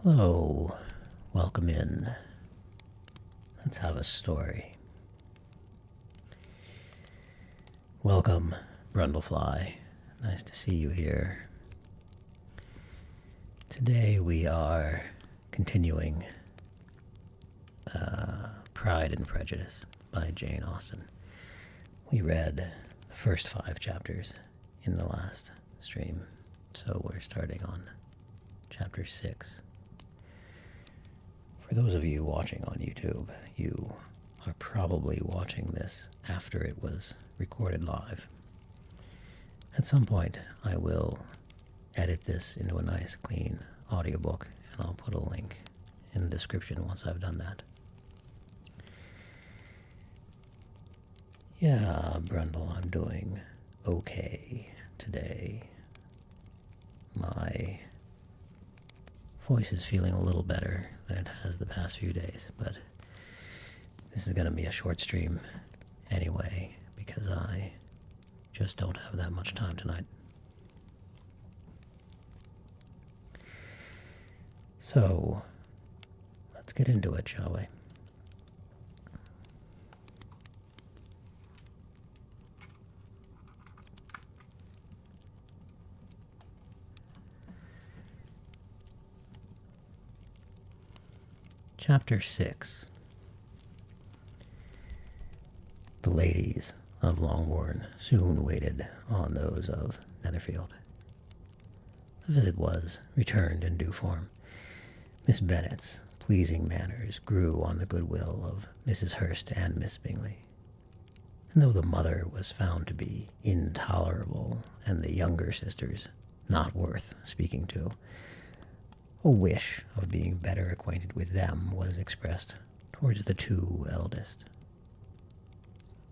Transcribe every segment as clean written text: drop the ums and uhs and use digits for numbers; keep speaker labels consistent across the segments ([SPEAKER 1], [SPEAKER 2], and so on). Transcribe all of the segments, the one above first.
[SPEAKER 1] Hello, welcome in. Let's have a story. Welcome, Brundlefly. Nice to see you here. Today we are continuing Pride and Prejudice by Jane Austen. We read the first 5 chapters in the last stream, so we're starting on chapter 6. For those of you watching on YouTube, you are probably watching this after it was recorded live. At some point, I will edit this into a nice, clean audiobook, and I'll put a link in the description once I've done that. Yeah, Brundle, I'm doing okay today. My voice is feeling a little better than it has the past few days, but this is going to be a short stream anyway, because I just don't have that much time tonight. So, let's get into it, shall we? Chapter 6. The ladies of Longbourn soon waited on those of Netherfield. The visit was returned in due form. Miss Bennet's pleasing manners grew on the goodwill of Mrs. Hurst and Miss Bingley. And though the mother was found to be intolerable and the younger sisters not worth speaking to, a wish of being better acquainted with them was expressed towards the 2 eldest.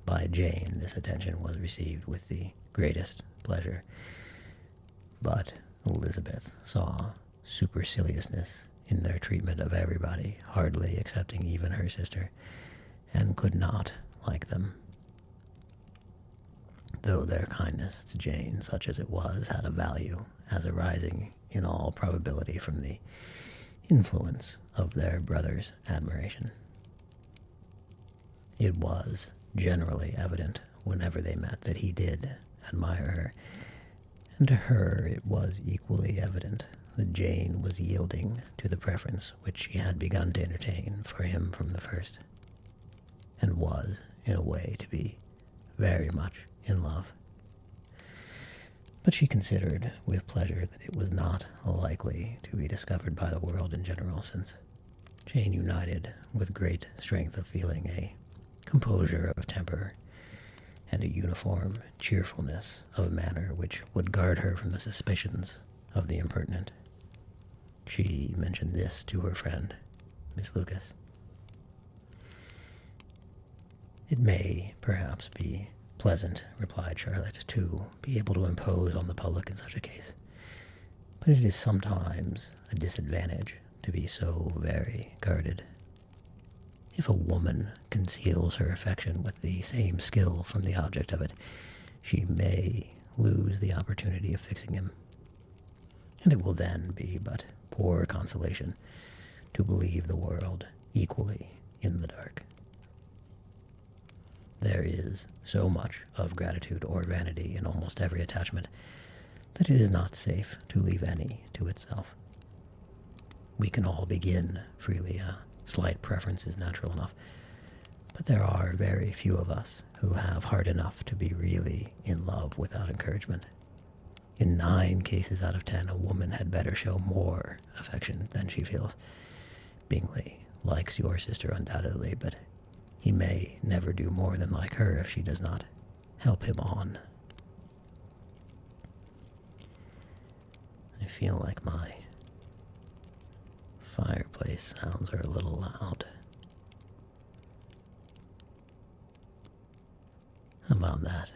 [SPEAKER 1] By Jane, this attention was received with the greatest pleasure, but Elizabeth saw superciliousness in their treatment of everybody, hardly excepting even her sister, and could not like them. Though their kindness to Jane, such as it was, had a value as arising in all probability from the influence of their brother's admiration. It was generally evident whenever they met that he did admire her, and to her it was equally evident that Jane was yielding to the preference which she had begun to entertain for him from the first, and was, in a way, to be very much in love. But she considered with pleasure that it was not likely to be discovered by the world in general, since Jane united with great strength of feeling a composure of temper and a uniform cheerfulness of manner which would guard her from the suspicions of the impertinent. She mentioned this to her friend, Miss Lucas. "It may, perhaps, be pleasant," replied Charlotte, "to be able to impose on the public in such a case, but it is sometimes a disadvantage to be so very guarded. If a woman conceals her affection with the same skill from the object of it, she may lose the opportunity of fixing him, and it will then be but poor consolation to believe the world equally in the dark. There is so much of gratitude or vanity in almost every attachment that it is not safe to leave any to itself. We can all begin freely. A slight preference is natural enough, but there are very few of us who have heart enough to be really in love without encouragement. In 9 cases out of 10, a woman had better show more affection than she feels. Bingley likes your sister undoubtedly, but he may never do more than like her if she does not help him on." I feel like my fireplace sounds are a little loud. How about that?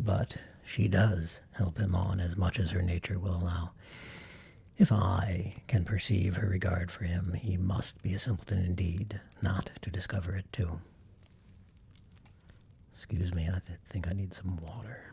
[SPEAKER 1] but she does help him on as much as her nature will allow. If I can perceive her regard for him, he must be a simpleton indeed, not to discover it too. Excuse me, I think I need some water.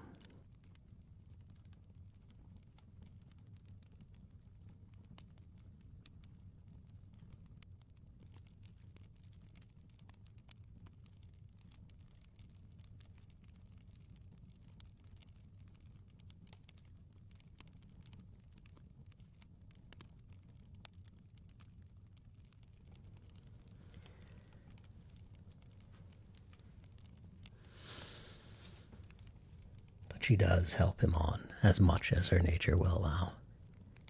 [SPEAKER 1] She does help him on as much as her nature will allow.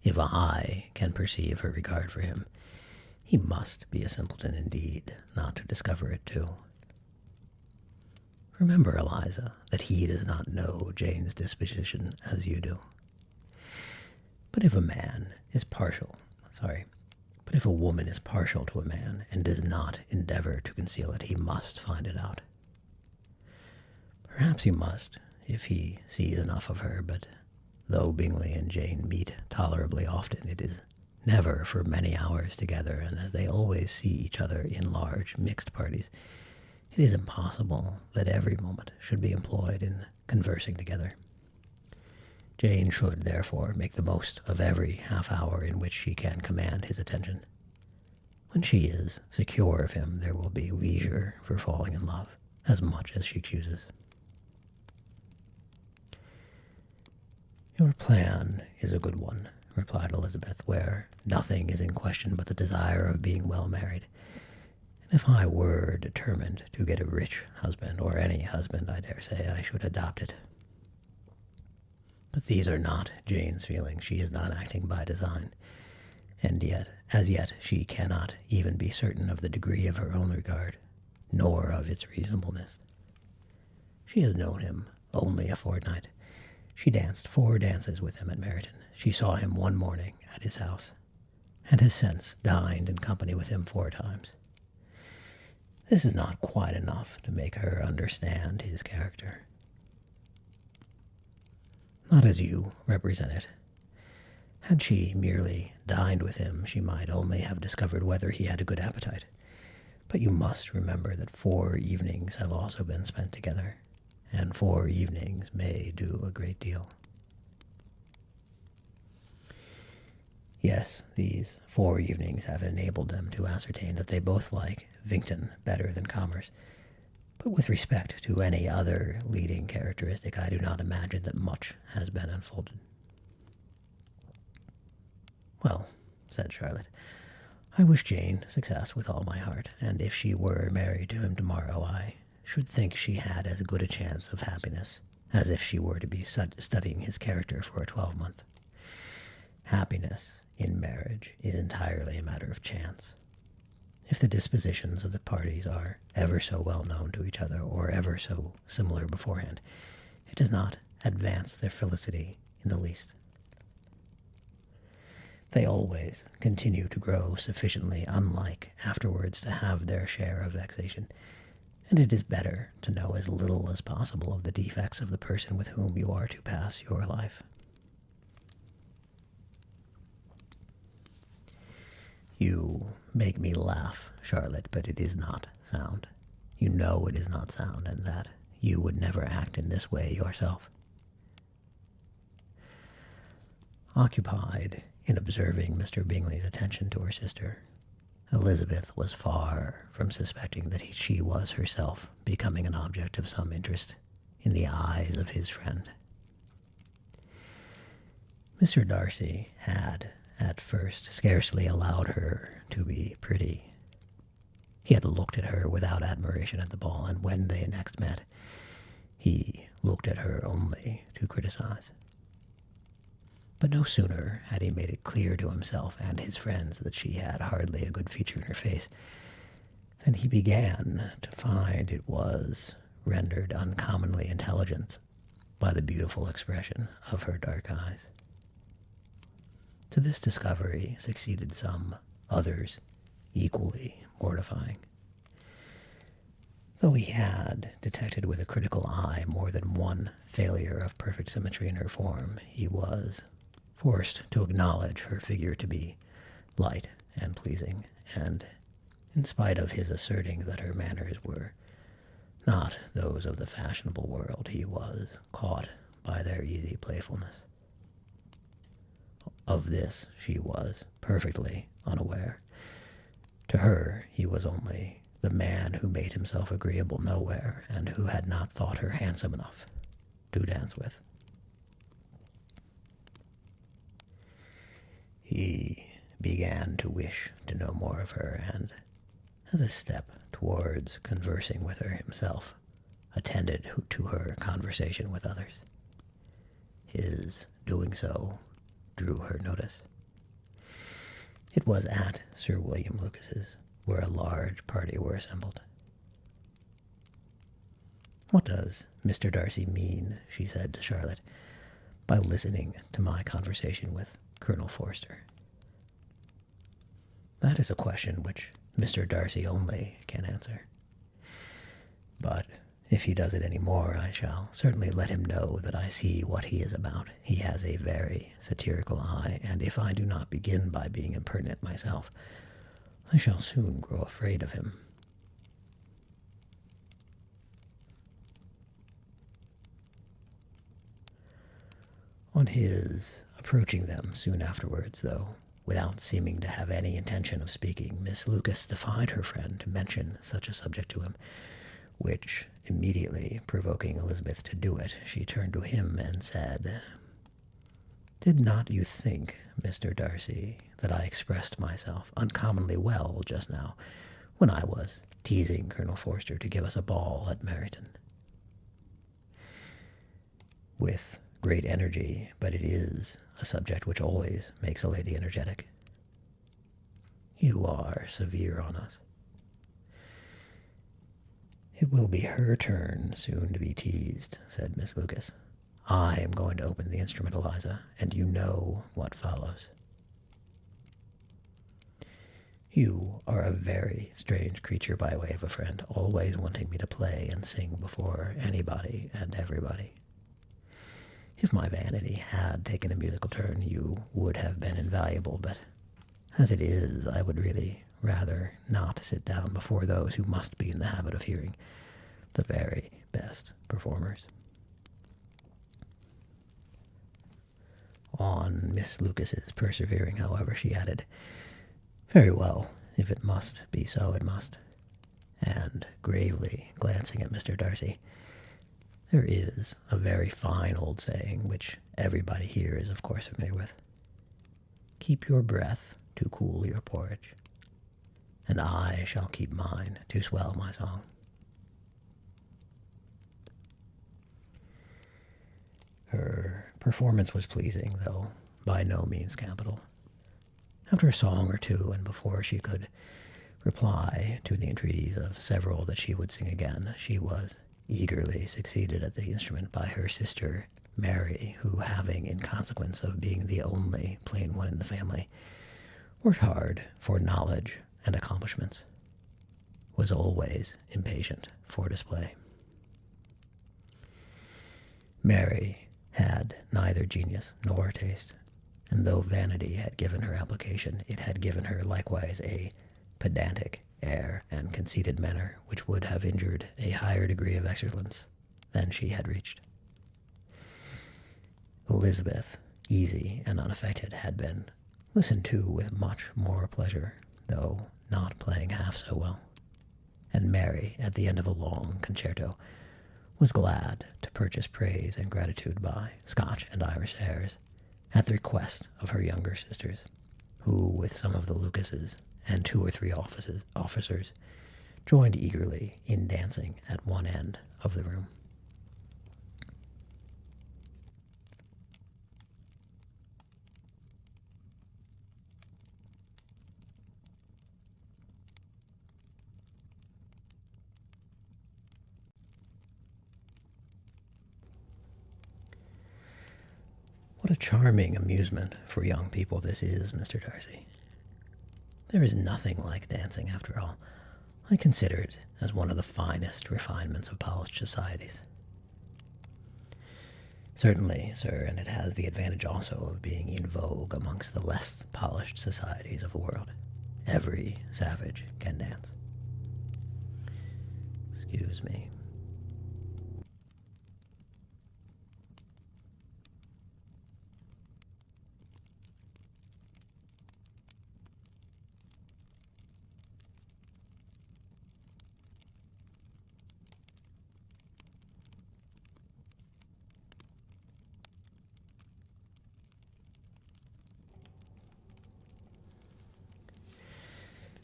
[SPEAKER 1] If I can perceive her regard for him, he must be a simpleton indeed, not to discover it too. Remember, Eliza, that he does not know Jane's disposition as you do. But if a woman is partial to a man and does not endeavor to conceal it, he must find it out. Perhaps he must, if he sees enough of her, but though Bingley and Jane meet tolerably often, it is never for many hours together, and as they always see each other in large, mixed parties, it is impossible that every moment should be employed in conversing together. Jane should, therefore, make the most of every half-hour in which she can command his attention. When she is secure of him, there will be leisure for falling in love, as much as she chooses. Your plan is a good one, replied Elizabeth, where nothing is in question but the desire of being well married. And if I were determined to get a rich husband, or any husband, I dare say I should adopt it. But these are not Jane's feelings. She is not acting by design. And yet, as yet, she cannot even be certain of the degree of her own regard, nor of its reasonableness. She has known him only a fortnight. She danced 4 dances with him at Meryton. She saw him one morning at his house, and has since dined in company with him 4 times. This is not quite enough to make her understand his character. Not as you represent it. Had she merely dined with him, she might only have discovered whether he had a good appetite. But you must remember that 4 evenings have also been spent together, and 4 evenings may do a great deal. Yes, these 4 evenings have enabled them to ascertain that they both like Vincton better than Commerce. But with respect to any other leading characteristic, I do not imagine that much has been unfolded. Well, said Charlotte, I wish Jane success with all my heart, and if she were married to him tomorrow, I should think she had as good a chance of happiness as if she were to be studying his character for a 12-month. Happiness in marriage is entirely a matter of chance. If the dispositions of the parties are ever so well known to each other, or ever so similar beforehand, it does not advance their felicity in the least. They always continue to grow sufficiently unlike afterwards to have their share of vexation, and it is better to know as little as possible of the defects of the person with whom you are to pass your life. You make me laugh, Charlotte, but it is not sound. You know it is not sound, and that you would never act in this way yourself. Occupied in observing Mr. Bingley's attention to her sister, Elizabeth was far from suspecting that she was herself becoming an object of some interest in the eyes of his friend. Mr. Darcy had, at first, scarcely allowed her to be pretty. He had looked at her without admiration at the ball, and when they next met, he looked at her only to criticize. But no sooner had he made it clear to himself and his friends that she had hardly a good feature in her face than he began to find it was rendered uncommonly intelligent by the beautiful expression of her dark eyes. To this discovery succeeded some others equally mortifying. Though he had detected with a critical eye more than one failure of perfect symmetry in her form, he was forced to acknowledge her figure to be light and pleasing, and in spite of his asserting that her manners were not those of the fashionable world, he was caught by their easy playfulness. Of this she was perfectly unaware. To her he was only the man who made himself agreeable nowhere, and who had not thought her handsome enough to dance with. He began to wish to know more of her, and as a step towards conversing with her himself, attended to her conversation with others. His doing so drew her notice. It was at Sir William Lucas's, where a large party were assembled. "What does Mr. Darcy mean," she said to Charlotte, "by listening to my conversation with Colonel Forster?" "That is a question which Mr. Darcy only can answer. But if he does it any more, I shall certainly let him know that I see what he is about. He has a very satirical eye, and if I do not begin by being impertinent myself, I shall soon grow afraid of him." On his approaching them soon afterwards, though without seeming to have any intention of speaking, Miss Lucas defied her friend to mention such a subject to him, which, immediately provoking Elizabeth to do it, she turned to him and said, "Did not you think, Mr. Darcy, that I expressed myself uncommonly well just now, when I was teasing Colonel Forster to give us a ball at Meryton?" With great energy, but it is a subject which always makes a lady energetic. "You are severe on us." "It will be her turn soon to be teased," said Miss Lucas. "I am going to open the instrument, Eliza, and you know what follows." "You are a very strange creature by way of a friend, always wanting me to play and sing before anybody and everybody. If my vanity had taken a musical turn, you would have been invaluable, but as it is, I would really rather not sit down before those who must be in the habit of hearing the very best performers." On Miss Lucas's persevering, however, she added, "Very well, if it must be so, it must." And gravely glancing at Mr. Darcy, "There is a very fine old saying, which everybody here is of course familiar with. Keep your breath to cool your porridge, and I shall keep mine to swell my song." Her performance was pleasing, though by no means capital. After a song or two, and before she could reply to the entreaties of several that she would sing again, she was eagerly succeeded at the instrument by her sister Mary, who, having, in consequence of being the only plain one in the family, worked hard for knowledge and accomplishments, was always impatient for display. Mary had neither genius nor taste, and though vanity had given her application, it had given her likewise a pedantic air and conceited manner which would have injured a higher degree of excellence than she had reached. Elizabeth, easy and unaffected, had been listened to with much more pleasure, though not playing half so well, and Mary, at the end of a long concerto, was glad to purchase praise and gratitude by Scotch and Irish airs, at the request of her younger sisters, who, with some of the Lucases and 2 or 3 officers, joined eagerly in dancing at one end of the room. What a charming amusement for young people this is, Mr. Darcy. There is nothing like dancing, after all. I consider it as one of the finest refinements of polished societies. Certainly, sir, and it has the advantage also of being in vogue amongst the less polished societies of the world. Every savage can dance. Excuse me.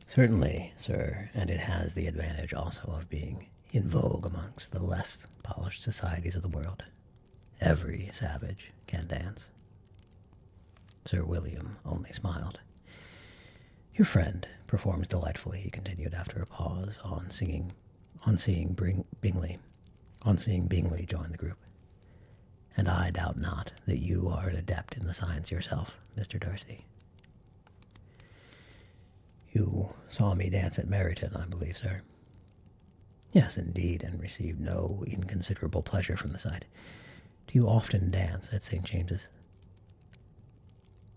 [SPEAKER 1] Certainly, sir, and it has the advantage also of being in vogue amongst the less polished societies of the world. Every savage can dance. Sir William only smiled. Your friend performs delightfully, he continued after a pause, on seeing Bingley join the group. And I doubt not that you are an adept in the science yourself, Mr. Darcy. You saw me dance at Meryton, I believe, sir. Yes, indeed, and received no inconsiderable pleasure from the sight. Do you often dance at St. James's?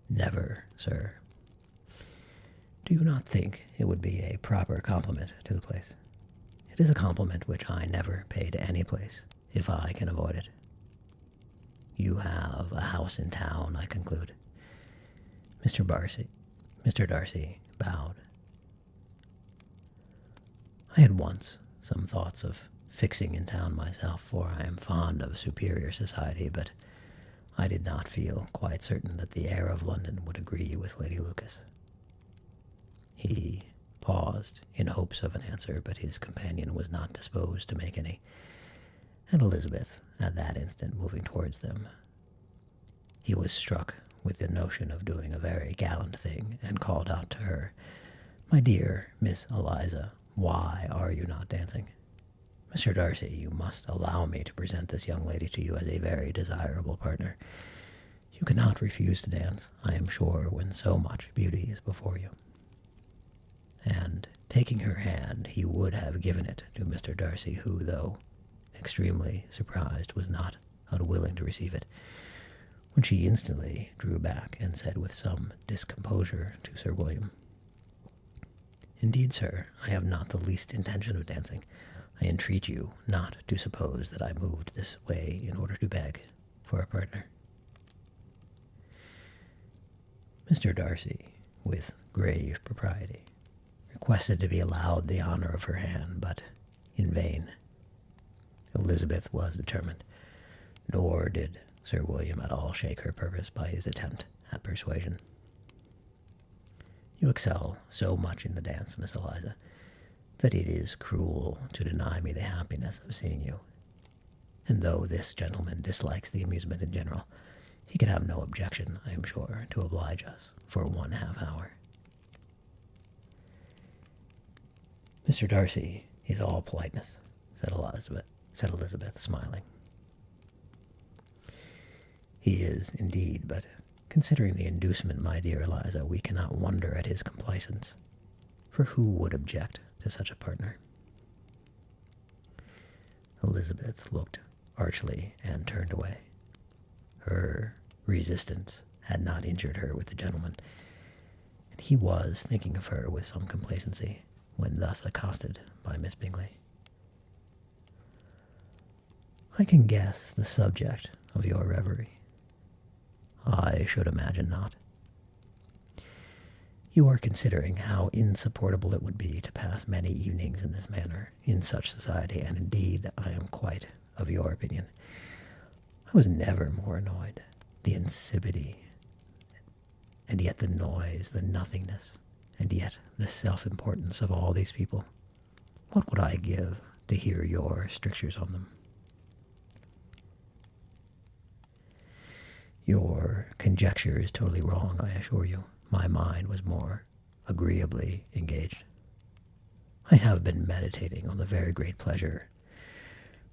[SPEAKER 1] Never, sir. Do you not think it would be a proper compliment to the place? It is a compliment which I never pay to any place, if I can avoid it. You have a house in town, I conclude. Mr. Darcy bowed. I had once some thoughts of fixing in town myself, for I am fond of superior society, but I did not feel quite certain that the air of London would agree with Lady Lucas. He paused in hopes of an answer, but his companion was not disposed to make any, and Elizabeth, at that instant moving towards them, he was struck with the notion of doing a very gallant thing, and called out to her, "My dear Miss Eliza, why are you not dancing? Mr. Darcy, you must allow me to present this young lady to you as a very desirable partner. You cannot refuse to dance, I am sure, when so much beauty is before you." And, taking her hand, he would have given it to Mr. Darcy, who, though extremely surprised, was not unwilling to receive it, when she instantly drew back and said with some discomposure to Sir William, "Indeed, sir, I have not the least intention of dancing. I entreat you not to suppose that I moved this way in order to beg for a partner." Mr. Darcy, with grave propriety, requested to be allowed the honor of her hand, but in vain. Elizabeth was determined, nor did Sir William at all shake her purpose by his attempt at persuasion. "You excel so much in the dance, Miss Eliza, that it is cruel to deny me the happiness of seeing you. And though this gentleman dislikes the amusement in general, he can have no objection, I am sure, to oblige us for 1/2 hour. "Mr. Darcy is all politeness," said Elizabeth, smiling. "He is, indeed, but considering the inducement, my dear Eliza, we cannot wonder at his complaisance, for who would object to such a partner?" Elizabeth looked archly and turned away. Her resistance had not injured her with the gentleman, and he was thinking of her with some complacency when thus accosted by Miss Bingley. "I can guess the subject of your reverie." "I should imagine not." "You are considering how insupportable it would be to pass many evenings in this manner, in such society, and indeed I am quite of your opinion. I was never more annoyed. The insipidity, and yet the noise, the nothingness, and yet the self-importance of all these people. What would I give to hear your strictures on them?" "Your conjecture is totally wrong, I assure you. My mind was more agreeably engaged. I have been meditating on the very great pleasure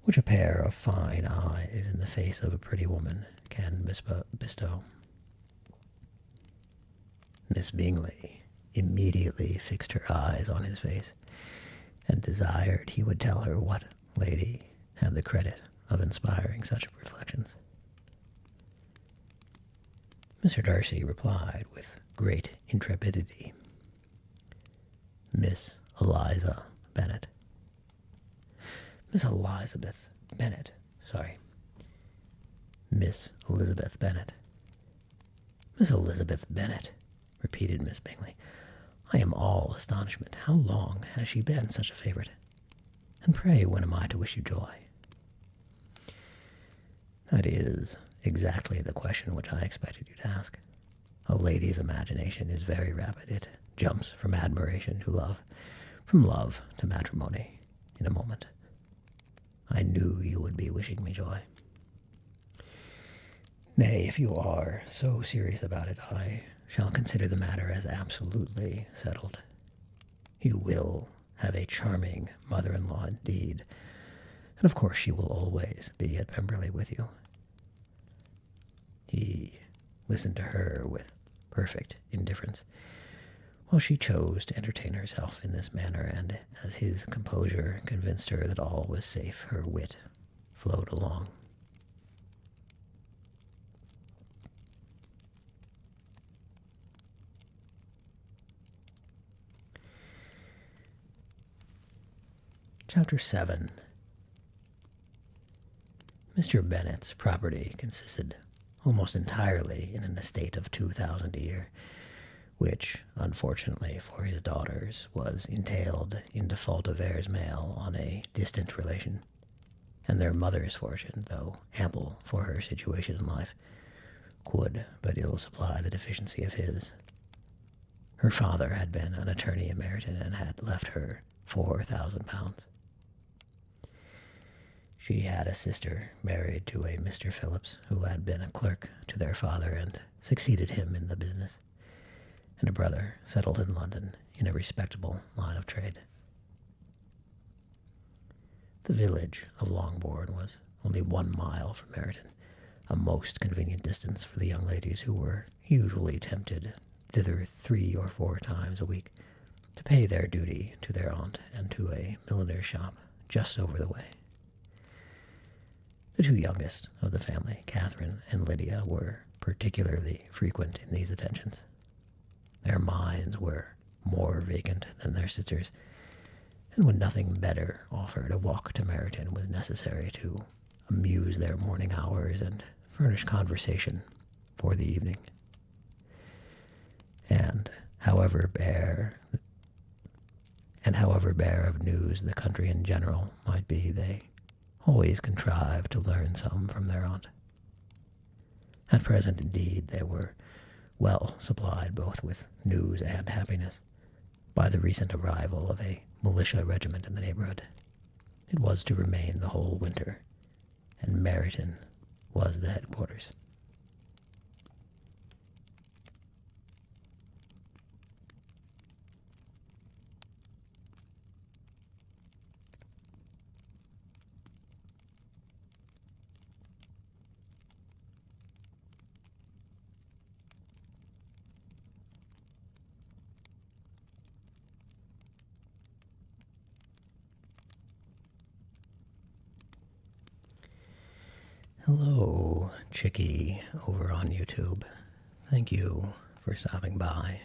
[SPEAKER 1] which a pair of fine eyes in the face of a pretty woman can bestow." Miss Bingley immediately fixed her eyes on his face, and desired he would tell her what lady had the credit of inspiring such reflections. Mr. Darcy replied with great intrepidity, Miss Eliza Bennet. Miss Elizabeth Bennet, sorry. Miss Elizabeth Bennet. Miss Elizabeth Bennet, repeated Miss Bingley. I am all astonishment. How long has she been such a favorite? And pray, when am I to wish you joy? That is exactly the question which I expected you to ask. A lady's imagination is very rapid. It jumps from admiration to love, from love to matrimony, in a moment. I knew you would be wishing me joy. Nay, if you are so serious about it, I shall consider the matter as absolutely settled. You will have a charming mother-in-law indeed, and of course she will always be at Pemberley with you. He listened to her with perfect indifference, while she chose to entertain herself in this manner, and as his composure convinced her that all was safe, her wit flowed along. Chapter 7. Mr. Bennet's property consisted almost entirely in an estate of 2,000 a year, which, unfortunately for his daughters, was entailed in default of heirs male on a distant relation, and their mother's fortune, though ample for her situation in life, could but ill supply the deficiency of his. Her father had been an attorney emeritus and had left her £4,000. She had a sister married to a Mr. Phillips, who had been a clerk to their father and succeeded him in the business, and a brother settled in London in a respectable line of trade. The village of Longbourn was only 1 mile from Meryton, a most convenient distance for the young ladies who were usually tempted thither 3 or 4 times a week to pay their duty to their aunt and to a milliner's shop just over the way. The 2 youngest of the family, Catherine and Lydia, were particularly frequent in these attentions. Their minds were more vacant than their sisters', and when nothing better offered, a walk to Meryton was necessary to amuse their morning hours and furnish conversation for the evening. And however bare of news the country in general might be, they always contrived to learn some from their aunt. At present, indeed, they were well supplied both with news and happiness by the recent arrival of a militia regiment in the neighborhood. It was to remain the whole winter, and Meryton was the headquarters. Hello, Chickie over on YouTube. Thank you for stopping by.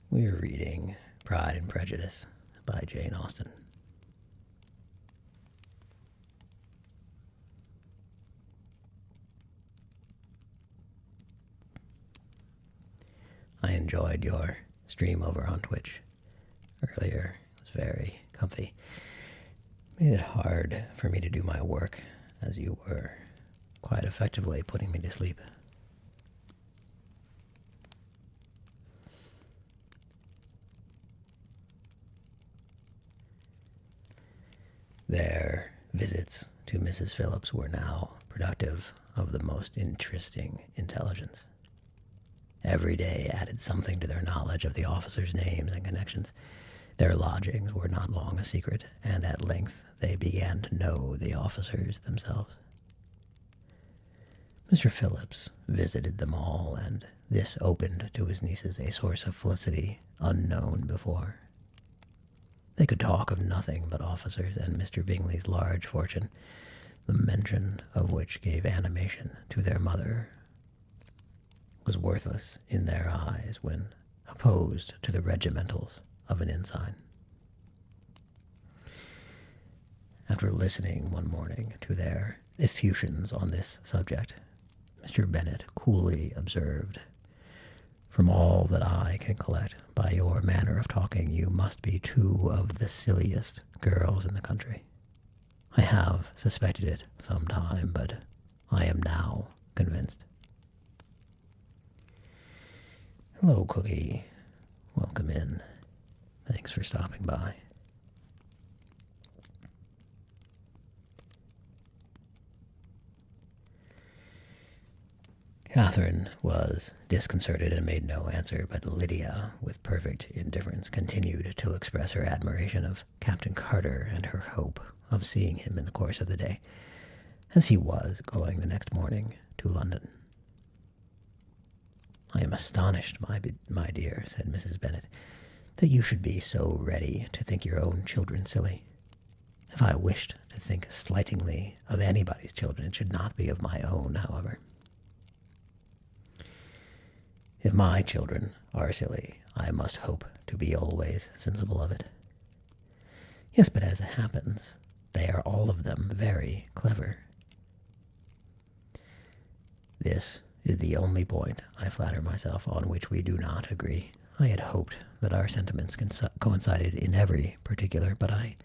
[SPEAKER 1] We are reading Pride and Prejudice by Jane Austen. I enjoyed your stream over on Twitch earlier. It was very comfy. Made it hard for me to do my work, as you were quite effectively putting me to sleep. Their visits to Mrs. Phillips were now productive of the most interesting intelligence. Every day added something to their knowledge of the officers' names and connections. Their lodgings were not long a secret, and at length they began to know the officers themselves. Mr. Phillips visited them all, and this opened to his nieces a source of felicity unknown before. They could talk of nothing but officers and Mr. Bingley's large fortune, the mention of which gave animation to their mother, was worthless in their eyes when opposed to the regimentals of an ensign. After listening one morning to their effusions on this subject, Mr. Bennet coolly observed, "From all that I can collect by your manner of talking, you must be two of the silliest girls in the country. I have suspected it some time, but I am now convinced." "Hello, Cookie. Welcome in. Thanks for stopping by." Catherine was disconcerted and made no answer, but Lydia, with perfect indifference, continued to express her admiration of Captain Carter and her hope of seeing him in the course of the day, as he was going the next morning to London. "I am astonished, my dear," said Mrs. Bennet, "that you should be so ready to think your own children silly. If I wished to think slightingly of anybody's children, it should not be of my own, however. If my children are silly, I must hope to be always sensible of it. Yes, but as it happens, they are all of them very clever. This is the only point, I flatter myself, on which we do not agree. I had hoped that our sentiments coincided in every particular, but I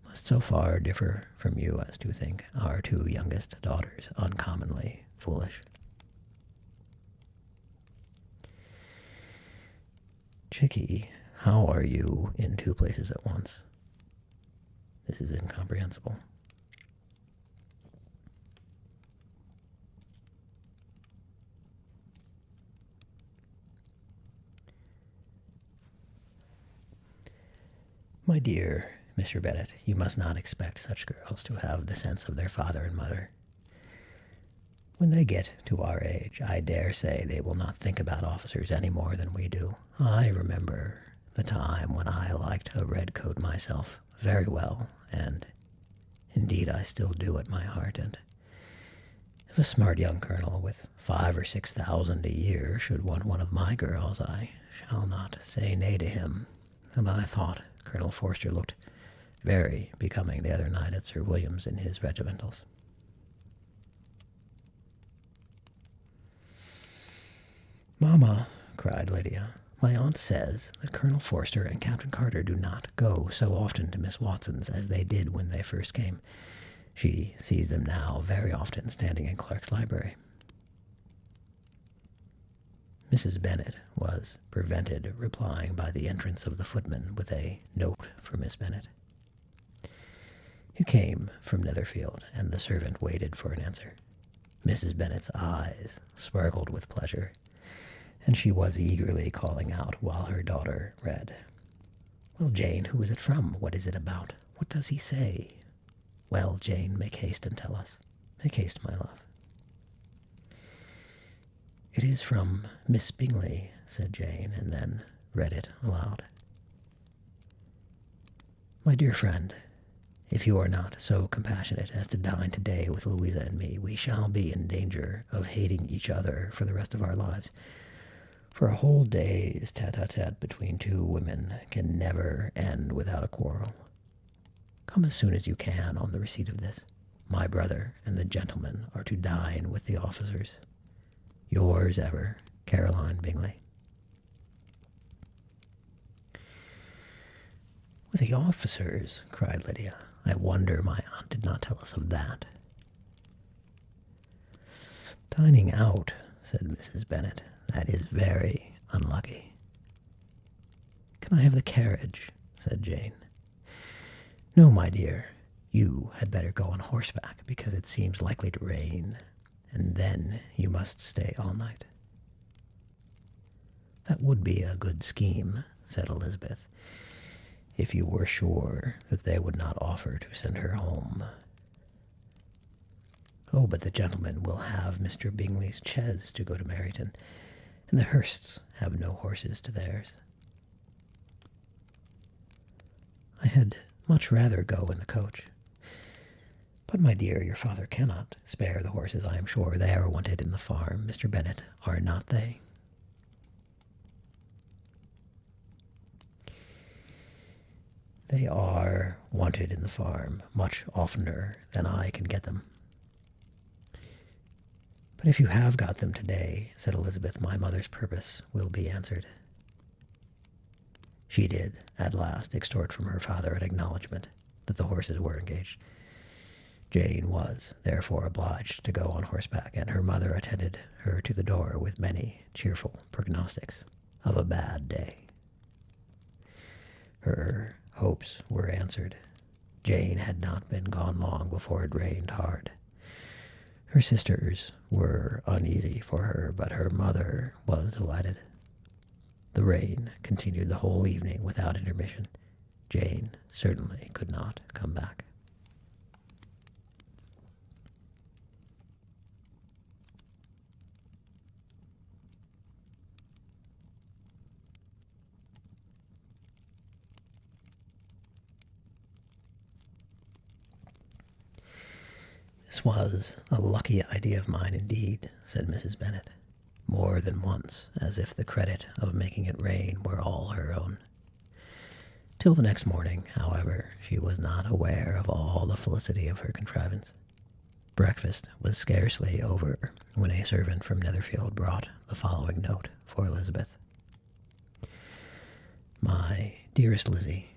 [SPEAKER 1] must so far differ from you as to think our two youngest daughters uncommonly foolish." "Chickie, how are you in two places at once? This is incomprehensible." "My dear Mr. Bennet, you must not expect such girls to have the sense of their father and mother. When they get to our age, I dare say they will not think about officers any more than we do. I remember the time when I liked a red coat myself very well, and indeed I still do at my heart, and if a smart young colonel with 5,000 or 6,000 a year should want one of my girls, I shall not say nay to him, and I thought Colonel Forster looked very becoming the other night at Sir William's in his regimentals." "Mamma," cried Lydia, "my aunt says that Colonel Forster and Captain Carter do not go so often to Miss Watson's as they did when they first came. She sees them now very often standing in Clark's library." Mrs. Bennet was prevented replying by the entrance of the footman with a note for Miss Bennet. It came from Netherfield, and the servant waited for an answer. Mrs. Bennet's eyes sparkled with pleasure, and she was eagerly calling out while her daughter read. "Well, Jane, who is it from? What is it about? What does he say? Well, Jane, make haste and tell us. Make haste, my love." "It is from Miss Bingley," said Jane, and then read it aloud. "My dear friend, if you are not so compassionate as to dine today with Louisa and me, we shall be in danger of hating each other for the rest of our lives. For a whole day's tete-a-tete between two women can never end without a quarrel. Come as soon as you can on the receipt of this. My brother and the gentlemen are to dine with the officers. Yours ever, Caroline Bingley." "With the officers?" cried Lydia. "I wonder my aunt did not tell us of that." "Dining out," said Mrs. Bennet. "That is very unlucky." "Can I have the carriage?" said Jane. "No, my dear. You had better go on horseback, because it seems likely to rain, and then you must stay all night." "That would be a good scheme," said Elizabeth, "if you were sure that they would not offer to send her home." "Oh, but the gentlemen will have Mr. Bingley's chaise to go to Meryton, and the Hursts have no horses to theirs." "I had much rather go in the coach. But, my dear, your father cannot spare the horses, I am sure. They are wanted in the farm, Mr. Bennet, are not they? They are wanted in the farm much oftener than I can get them. But if you have got them today, said Elizabeth, my mother's purpose will be answered. She did, at last, extort from her father an acknowledgment that the horses were engaged. Jane was, therefore, obliged to go on horseback, and her mother attended her to the door with many cheerful prognostics of a bad day. Her hopes were answered. Jane had not been gone long before it rained hard. Her sisters were uneasy for her, but her mother was delighted. The rain continued the whole evening without intermission. Jane certainly could not come back. This was a lucky idea of mine indeed, said Mrs. Bennet, more than once, as if the credit of making it rain were all her own. Till the next morning, however, she was not aware of all the felicity of her contrivance. Breakfast was scarcely over when a servant from Netherfield brought the following note for Elizabeth. My dearest Lizzie,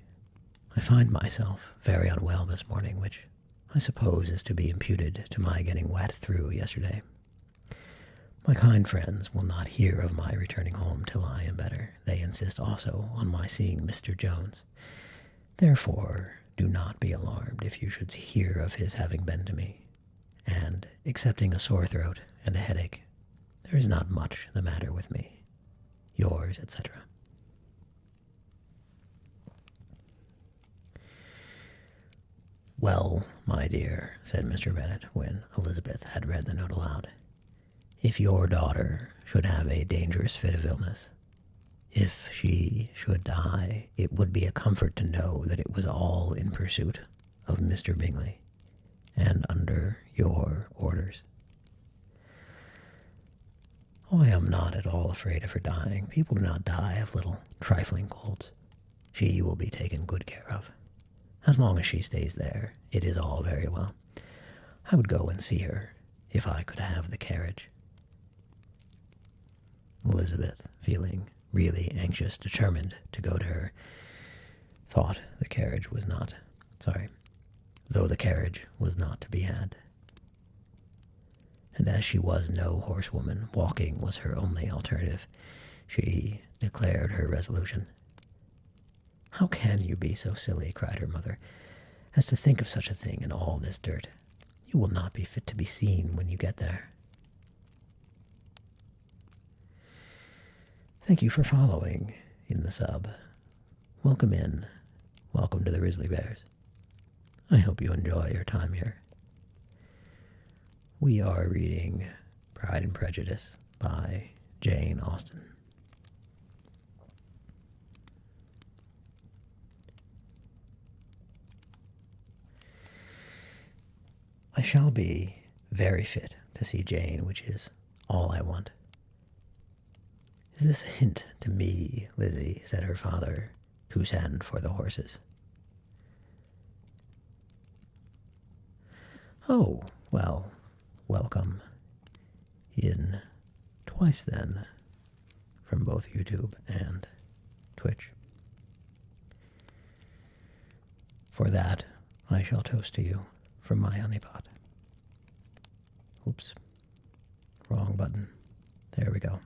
[SPEAKER 1] I find myself very unwell this morning, which I suppose is to be imputed to my getting wet through yesterday. My kind friends will not hear of my returning home till I am better. They insist also on my seeing Mr. Jones. Therefore, do not be alarmed if you should hear of his having been to me. And, excepting a sore throat and a headache, there is not much the matter with me. Yours, etc. Well, my dear, said Mr. Bennet, when Elizabeth had read the note aloud, if your daughter should have a dangerous fit of illness, if she should die, it would be a comfort to know that it was all in pursuit of Mr. Bingley, and under your orders. Oh, I am not at all afraid of her dying. People do not die of little trifling colds. She will be taken good care of. As long as she stays there, it is all very well. I would go and see her, if I could have the carriage. Elizabeth, feeling really anxious, determined to go to her, though the carriage was not to be had. And as she was no horsewoman, walking was her only alternative. She declared her resolution. How can you be so silly, cried her mother, as to think of such a thing in all this dirt? You will not be fit to be seen when you get there. Thank you for following in the sub. Welcome in. Welcome to the Risley Bears. I hope you enjoy your time here. We are reading Pride and Prejudice by Jane Austen. I shall be very fit to see Jane, which is all I want. Is this a hint to me, Lizzie, said her father, to send for the horses? Oh, well, welcome in twice then, from both YouTube and Twitch. For that, I shall toast to you from my honeypot. Oops, wrong button. There we go.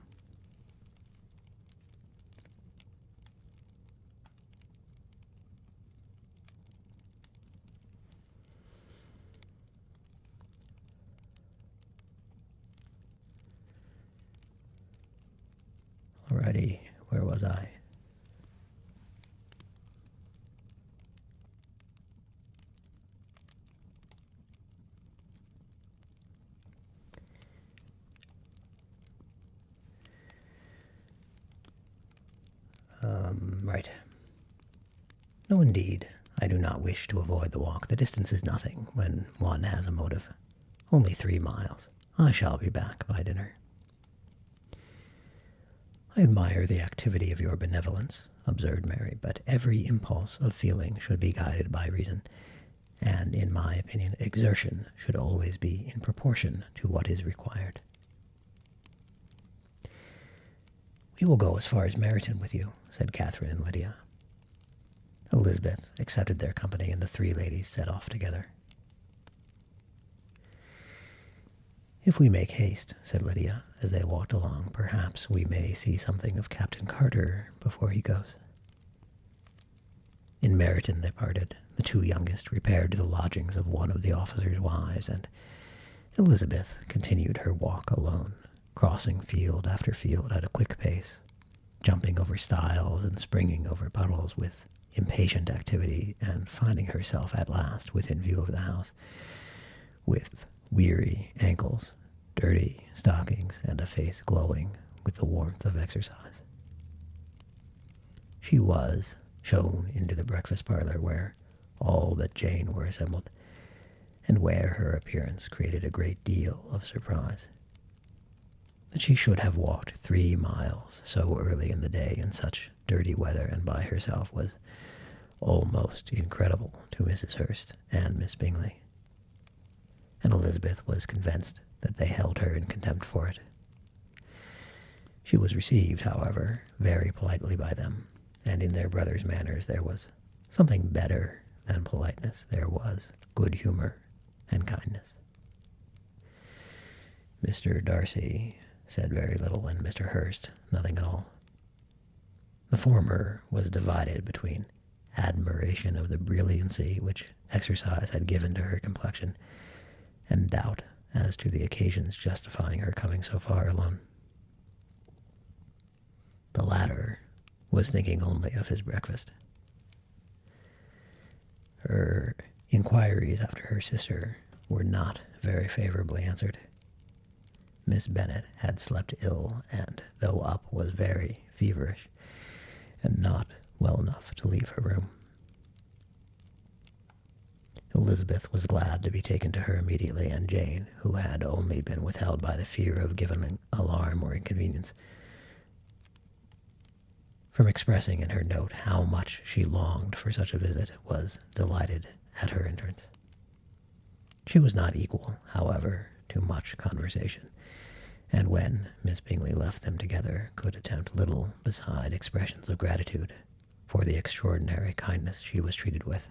[SPEAKER 1] Alrighty, where was I? Right. No, indeed, I do not wish to avoid the walk. The distance is nothing when one has a motive. Only 3 miles. I shall be back by dinner. I admire the activity of your benevolence, observed Mary, but every impulse of feeling should be guided by reason, and, in my opinion, exertion should always be in proportion to what is required. We will go as far as Meryton with you, said Catherine and Lydia. Elizabeth accepted their company, and the 3 ladies set off together. If we make haste, said Lydia, as they walked along, perhaps we may see something of Captain Carter before he goes. In Meryton they parted. The 2 youngest repaired to the lodgings of one of the officers' wives, and Elizabeth continued her walk alone, crossing field after field at a quick pace, jumping over stiles and springing over puddles with impatient activity, and finding herself at last within view of the house, with weary ankles, dirty stockings, and a face glowing with the warmth of exercise. She was shown into the breakfast parlor, where all but Jane were assembled, and where her appearance created a great deal of surprise. That she should have walked 3 miles so early in the day in such dirty weather and by herself was almost incredible to Mrs. Hurst and Miss Bingley, and Elizabeth was convinced that they held her in contempt for it. She was received, however, very politely by them, and in their brother's manners there was something better than politeness. There was good humor and kindness. Mr. Darcy said very little, and Mr. Hurst nothing at all. The former was divided between admiration of the brilliancy which exercise had given to her complexion, and doubt as to the occasions justifying her coming so far alone. The latter was thinking only of his breakfast. Her inquiries after her sister were not very favorably answered. Miss Bennet had slept ill, and, though up, was very feverish, and not well enough to leave her room. Elizabeth was glad to be taken to her immediately, and Jane, who had only been withheld by the fear of giving alarm or inconvenience, from expressing in her note how much she longed for such a visit, was delighted at her entrance. She was not equal, however, to much conversation, and when Miss Bingley left them together, could attempt little beside expressions of gratitude for the extraordinary kindness she was treated with.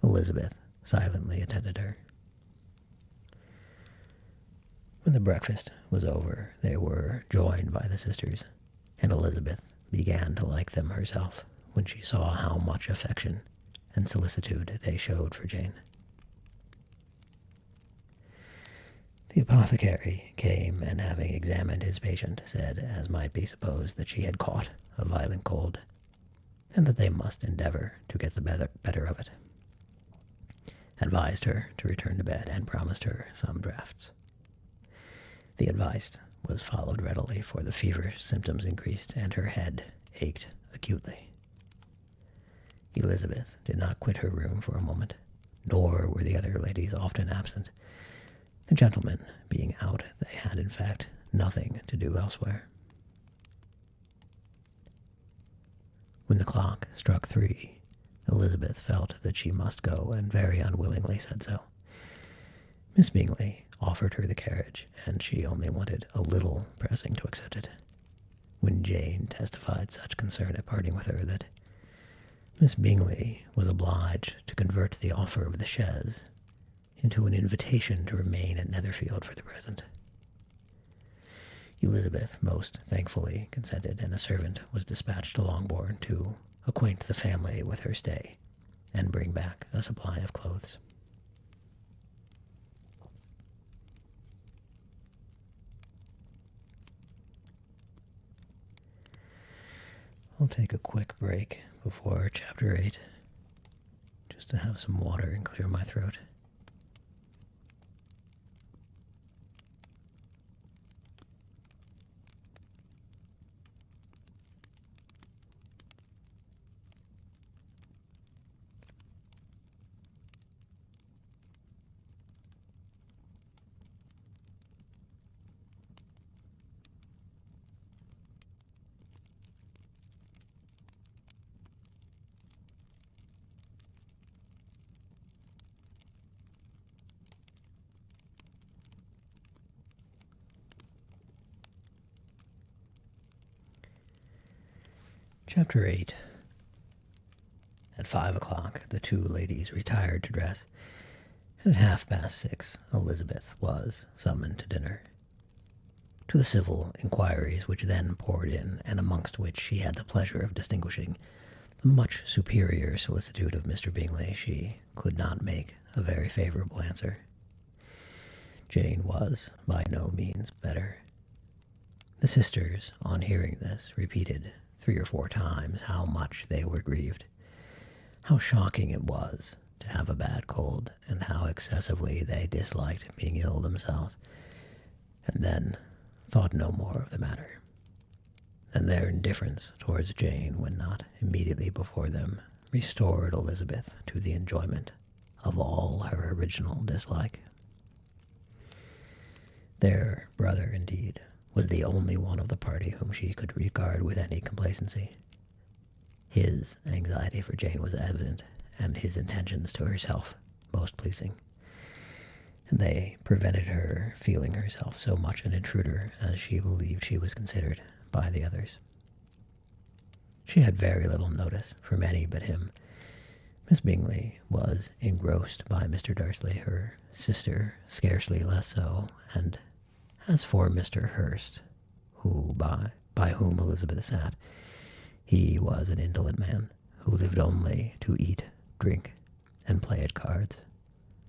[SPEAKER 1] Elizabeth silently attended her. When the breakfast was over, they were joined by the sisters, and Elizabeth began to like them herself when she saw how much affection and solicitude they showed for Jane. The apothecary came, and having examined his patient, said, as might be supposed, that she had caught a violent cold, and that they must endeavor to get the better of it, advised her to return to bed, and promised her some draughts. The advice was followed readily, for the feverish symptoms increased, and her head ached acutely. Elizabeth did not quit her room for a moment, nor were the other ladies often absent. The gentlemen being out, they had, in fact, nothing to do elsewhere. When the clock struck 3, Elizabeth felt that she must go, and very unwillingly said so. Miss Bingley offered her the carriage, and she only wanted a little pressing to accept it, when Jane testified such concern at parting with her that Miss Bingley was obliged to convert the offer of the chaise into an invitation to remain at Netherfield for the present. Elizabeth most thankfully consented, and a servant was dispatched to Longbourn to acquaint the family with her stay and bring back a supply of clothes. I'll take a quick break before Chapter 8, just to have some water and clear my throat. Chapter 8. At 5 o'clock, the two ladies retired to dress, and at 6:30, Elizabeth was summoned to dinner. To the civil inquiries which then poured in, and amongst which she had the pleasure of distinguishing the much superior solicitude of Mr. Bingley, she could not make a very favorable answer. Jane was by no means better. The sisters, on hearing this, repeated 3 or 4 times how much they were grieved, how shocking it was to have a bad cold, and how excessively they disliked being ill themselves, and then thought no more of the matter. And their indifference towards Jane, when not immediately before them, restored Elizabeth to the enjoyment of all her original dislike. Their brother, indeed, was the only one of the party whom she could regard with any complacency. His anxiety for Jane was evident, and his intentions to herself most pleasing, and they prevented her feeling herself so much an intruder as she believed she was considered by the others. She had very little notice from any but him. Miss Bingley was engrossed by Mr. Darcy, her sister scarcely less so, and as for Mr. Hurst, by whom Elizabeth sat, he was an indolent man, who lived only to eat, drink, and play at cards,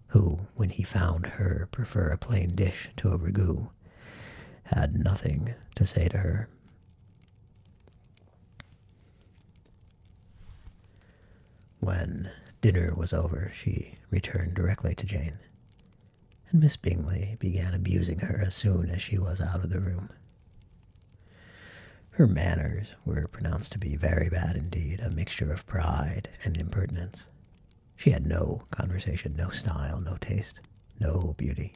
[SPEAKER 1] who, when he found her prefer a plain dish to a ragout, had nothing to say to her. When dinner was over, she returned directly to Jane, and Miss Bingley began abusing her as soon as she was out of the room. Her manners were pronounced to be very bad indeed, a mixture of pride and impertinence. She had no conversation, no style, no taste, no beauty.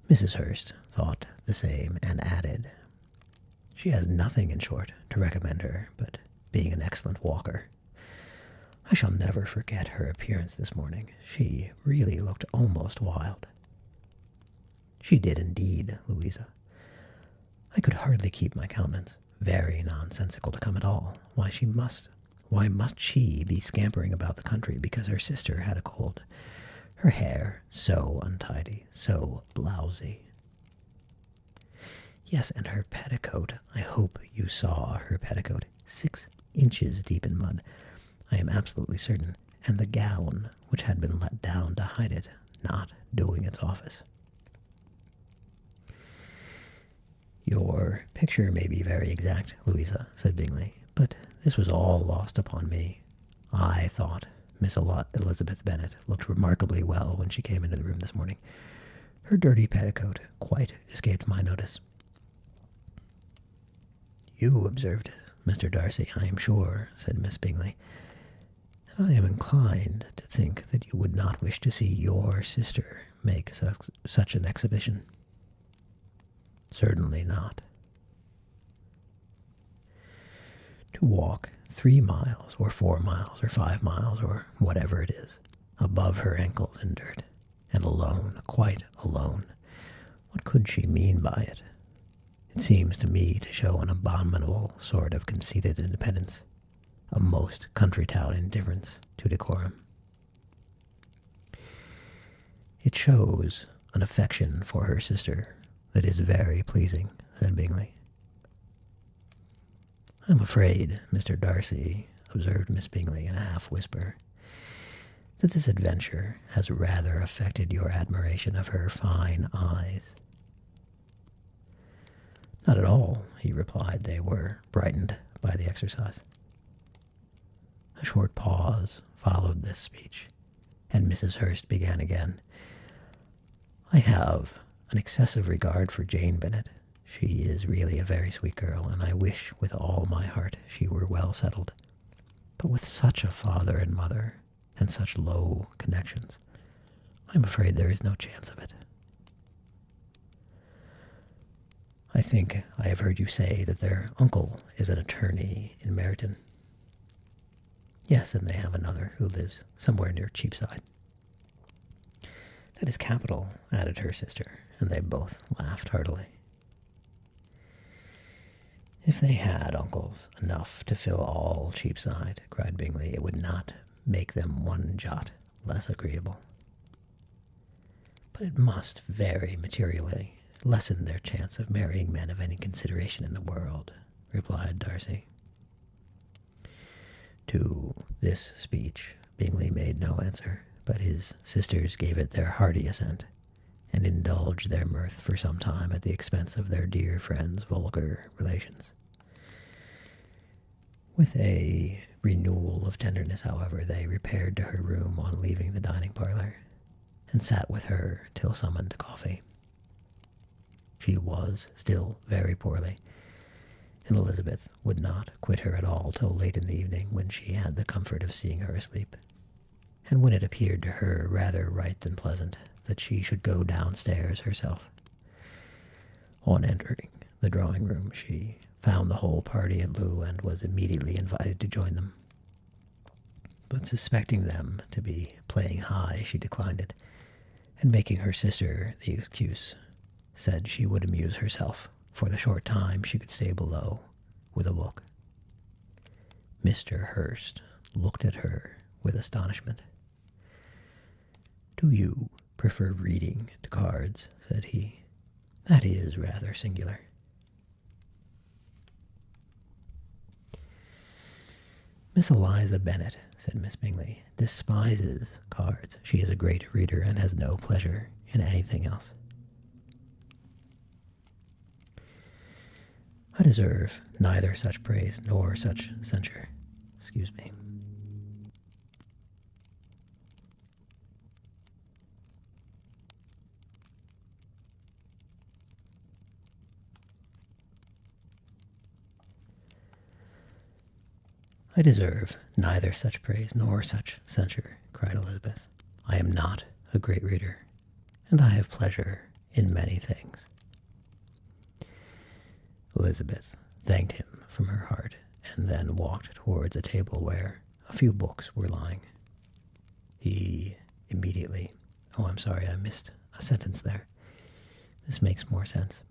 [SPEAKER 1] Mrs. Hurst thought the same, and added, "She has nothing, in short, to recommend her, but being an excellent walker. I shall never forget her appearance this morning. She really looked almost wild." "She did indeed, Louisa. I could hardly keep my countenance. Very nonsensical to come at all. Why must she be scampering about the country because her sister had a cold? Her hair so untidy, so blousy. Yes, and her petticoat. I hope you saw her petticoat. 6 inches deep in mud, I am absolutely certain, and the gown, which had been let down to hide it, not doing its office." "Your picture may be very exact, Louisa," said Bingley, "but this was all lost upon me. I thought Miss Elizabeth Bennet looked remarkably well when she came into the room this morning. Her dirty petticoat quite escaped my notice." "You observed it, Mr. Darcy, I am sure," said Miss Bingley, "and I am inclined to think that you would not wish to see your sister make such an exhibition." "Certainly not." To walk 3 miles, or 4 miles, or 5 miles, or whatever it is, above her ankles in dirt, and alone, quite alone, what could she mean by it? It seems to me to show an abominable sort of conceited independence, a most country-town indifference to decorum. "It shows an affection for her sister that is very pleasing," said Bingley. "I am afraid, Mr. Darcy," observed Miss Bingley in a half-whisper, "that this adventure has rather affected your admiration of her fine eyes." "Not at all," he replied. "They were brightened by the exercise." A short pause followed this speech, and Mrs. Hurst began again. "I have an excessive regard for Jane Bennet. She is really a very sweet girl, and I wish with all my heart she were well settled. But with such a father and mother, and such low connections, I am afraid there is no chance of it." "I think I have heard you say that their uncle is an attorney in Meryton." "Yes, and they have another who lives somewhere near Cheapside." "That is capital," added her sister, and they both laughed heartily. If they had uncles enough to fill all Cheapside, cried Bingley, it would not make them one jot less agreeable. But it must very materially lessen their chance of marrying men of any consideration in the world, replied Darcy. To this speech Bingley made no answer, but his sisters gave it their hearty assent, and indulged their mirth for some time at the expense of their dear friend's vulgar relations. With a renewal of tenderness, however, they repaired to her room on leaving the dining parlor, and sat with her till summoned to coffee. She was still very poorly, and Elizabeth would not quit her at all till late in the evening, when she had the comfort of seeing her asleep, and when it appeared to her rather right than pleasant that she should go downstairs herself. On entering the drawing-room, she found the whole party at loo, and was immediately invited to join them. But suspecting them to be playing high, she declined it, and making her sister the excuse, said she would amuse herself for the short time she could stay below with a book. Mr. Hurst looked at her with astonishment. "Do you prefer reading to cards?" said he. "That is rather singular." "Miss Eliza Bennet," said Miss Bingley, "despises cards. She is a great reader, and has no pleasure in anything else." "I deserve neither such praise nor such censure. Excuse me." "I deserve neither such praise nor such censure," cried Elizabeth. "I am not a great reader, and I have pleasure in many things." Elizabeth thanked him from her heart, and then walked towards a table where a few books were lying. He immediately... Oh, I'm sorry, I missed a sentence there. This makes more sense.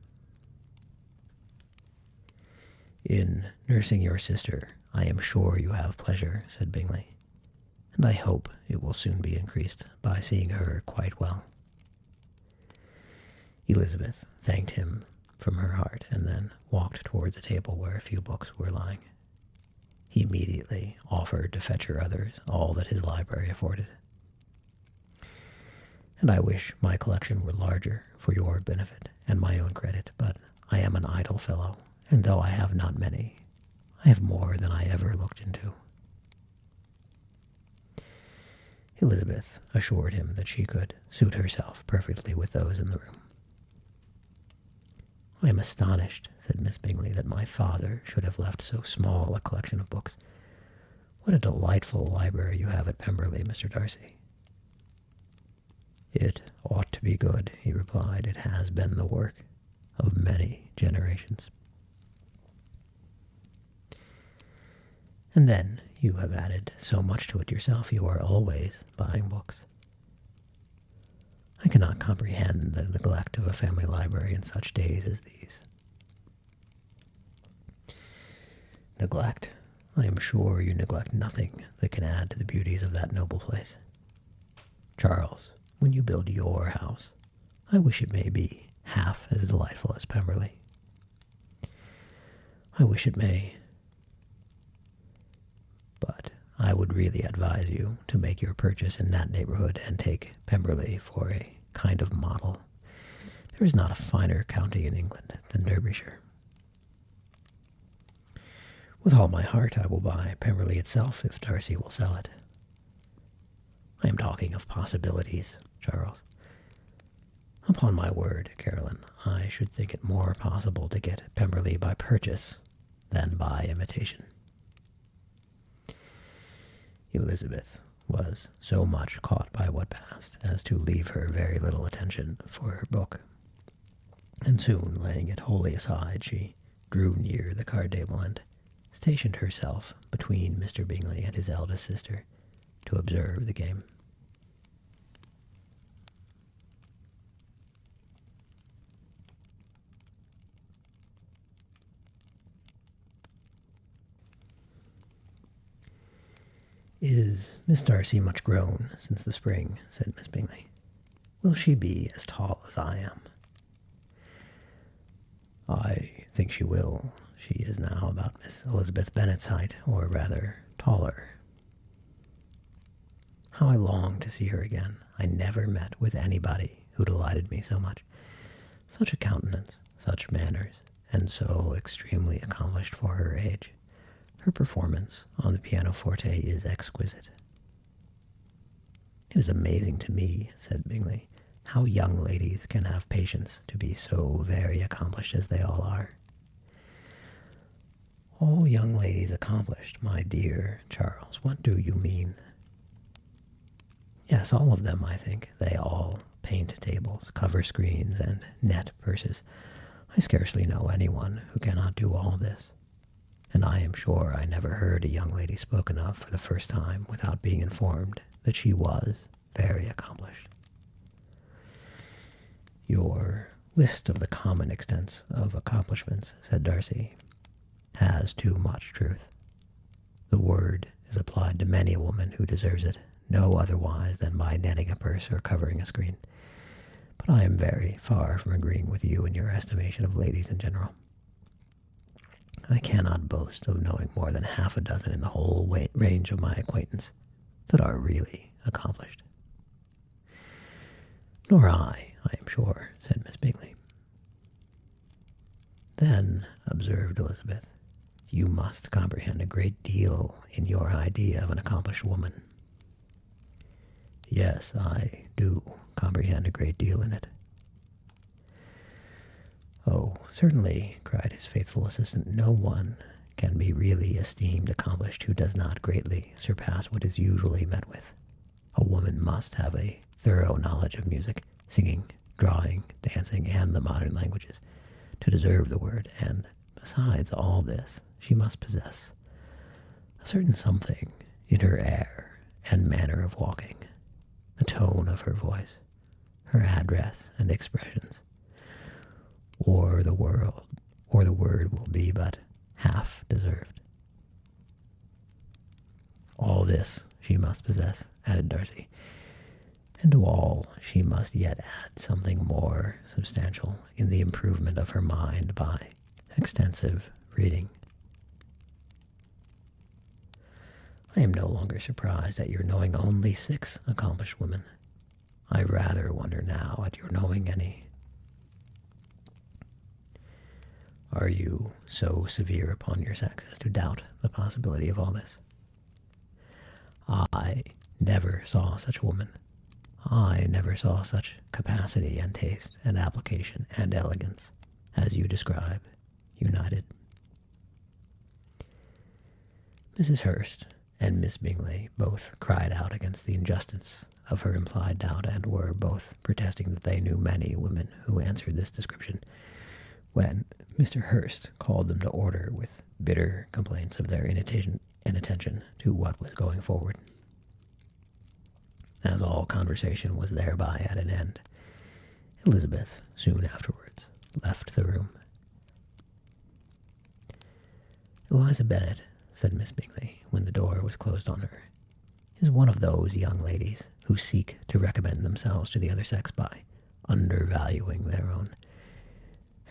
[SPEAKER 1] "In nursing your sister, I am sure you have pleasure," said Bingley, "and I hope it will soon be increased by seeing her quite well." Elizabeth thanked him from her heart, and then walked towards a table where a few books were lying. He immediately offered to fetch her others, all that his library afforded. "And I wish my collection were larger for your benefit and my own credit, but I am an idle fellow, and though I have not many, I have more than I ever looked into." Elizabeth assured him that she could suit herself perfectly with those in the room. "I am astonished," said Miss Bingley, "that my father should have left so small a collection of books. What a delightful library you have at Pemberley, Mr. Darcy." "It ought to be good," he replied. "It has been the work of many generations." "And then you have added so much to it yourself. You are always buying books." "I cannot comprehend the neglect of a family library in such days as these." "Neglect? I am sure you neglect nothing that can add to the beauties of that noble place. Charles, when you build your house, I wish it may be half as delightful as Pemberley. I wish it may. But I would really advise you to make your purchase in that neighborhood and take Pemberley for a kind of model. There is not a finer county in England than Derbyshire." "With all my heart I will buy Pemberley itself if Darcy will sell it." "I am talking of possibilities, Charles. Upon my word, Caroline, I should think it more possible to get Pemberley by purchase than by imitation." Elizabeth was so much caught by what passed as to leave her very little attention for her book, and soon laying it wholly aside, she drew near the card table and stationed herself between Mr. Bingley and his eldest sister to observe the game. "Is Miss Darcy much grown since the spring?" said Miss Bingley. "Will she be as tall as I am?" "I think she will. She is now about Miss Elizabeth Bennet's height, or rather taller. How I long to see her again. I never met with anybody who delighted me so much. Such a countenance, such manners, and so extremely accomplished for her age. Her performance on the pianoforte is exquisite." "It is amazing to me," said Bingley, "how young ladies can have patience to be so very accomplished as they all are." "All young ladies accomplished, my dear Charles, what do you mean?" "Yes, all of them, I think. They all paint tables, cover screens, and net purses. I scarcely know anyone who cannot do all this. And I am sure I never heard a young lady spoken of for the first time without being informed that she was very accomplished." "Your list of the common extents of accomplishments," said Darcy, "has too much truth. The word is applied to many a woman who deserves it, no otherwise than by netting a purse or covering a screen. But I am very far from agreeing with you in your estimation of ladies in general. I cannot boast of knowing more than half a dozen in the whole range of my acquaintance that are really accomplished." "Nor I am sure," said Miss Bingley. "Then," observed Elizabeth, "you must comprehend a great deal in your idea of an accomplished woman." "Yes, I do comprehend a great deal in it." "Oh, certainly," cried his faithful assistant, "no one can be really esteemed accomplished who does not greatly surpass what is usually met with. A woman must have a thorough knowledge of music, singing, drawing, dancing, and the modern languages, to deserve the word, and besides all this, she must possess a certain something in her air and manner of walking, the tone of her voice, her address and expressions, or the word will be but half deserved. All this she must possess," added Darcy, "and to all she must yet add something more substantial in the improvement of her mind by extensive reading. I am no longer surprised at your knowing only 6 accomplished women. I rather wonder now at your knowing any. Are you so severe upon your sex as to doubt the possibility of all this? I never saw such a woman. I never saw such capacity and taste and application and elegance as you describe, united." Mrs. Hurst and Miss Bingley both cried out against the injustice of her implied doubt, and were both protesting that they knew many women who answered this description, when Mr. Hurst called them to order with bitter complaints of their inattention to what was going forward. As all conversation was thereby at an end, Elizabeth soon afterwards left the room. "Eliza Bennet," said Miss Bingley, when the door was closed on her, "is one of those young ladies who seek to recommend themselves to the other sex by undervaluing their own.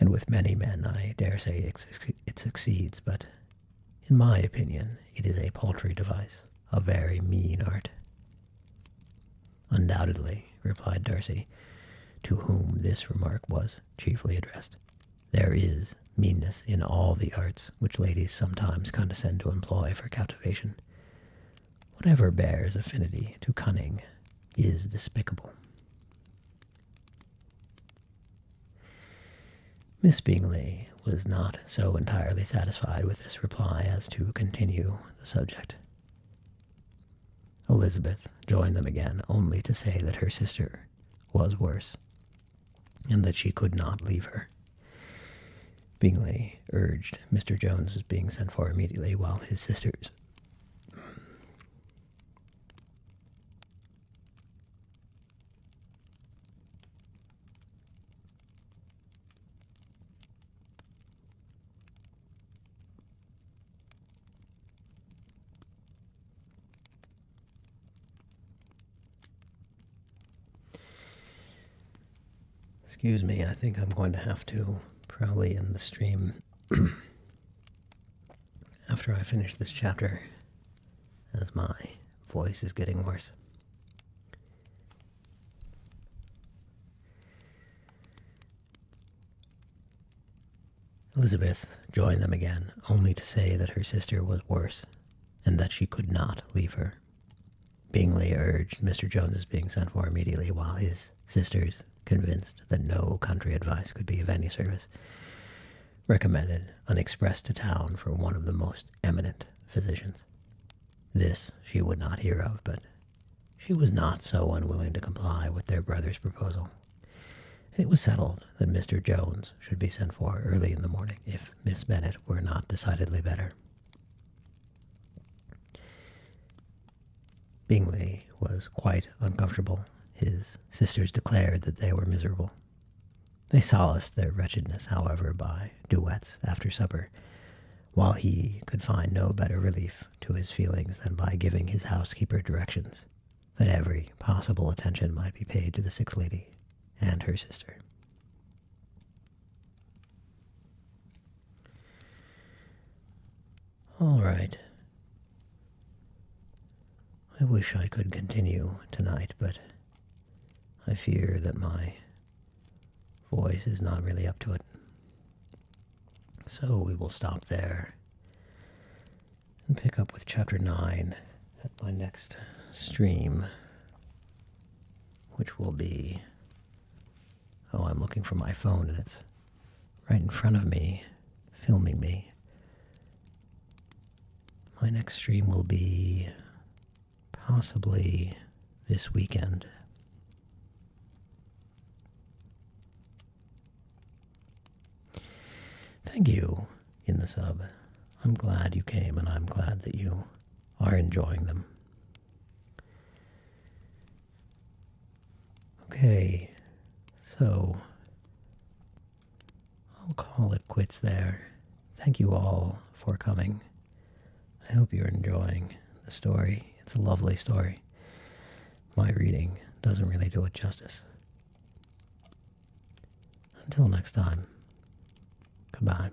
[SPEAKER 1] And with many men, I dare say, it succeeds, but in my opinion it is a paltry device, a very mean art." "Undoubtedly," replied Darcy, to whom this remark was chiefly addressed. "There is meanness in all the arts which ladies sometimes condescend to employ for captivation. Whatever bears affinity to cunning is despicable." Miss Bingley was not so entirely satisfied with this reply as to continue the subject. Elizabeth joined them again, only to say that her sister was worse, and that she could not leave her. Bingley urged Mr. Jones's being sent for immediately, while his sisters Excuse me, I think I'm going to have to probably end the stream after I finish this chapter, as my voice is getting worse. Elizabeth joined them again, only to say that her sister was worse, and that she could not leave her. Bingley urged Mr. Jones's being sent for immediately, while his sisters, convinced that no country advice could be of any service, recommended an express to town for one of the most eminent physicians. This she would not hear of, but she was not so unwilling to comply with their brother's proposal. It was settled that Mr. Jones should be sent for early in the morning if Miss Bennet were not decidedly better. Bingley was quite uncomfortable. His sisters declared that they were miserable. They solaced their wretchedness, however, by duets after supper, while he could find no better relief to his feelings than by giving his housekeeper directions that every possible attention might be paid to the sick lady and her sister. All right. I wish I could continue tonight, but I fear that my voice is not really up to it. So we will stop there and pick up with chapter 9 at my next stream, which will be... Oh, I'm looking for my phone, and it's right in front of me, filming me. My next stream will be possibly this weekend. Thank you in the sub. I'm glad you came, and I'm glad that you are enjoying them. Okay. So, I'll call it quits there. Thank you all for coming. I hope you're enjoying the story. It's a lovely story. My reading doesn't really do it justice. Until next time, goodbye.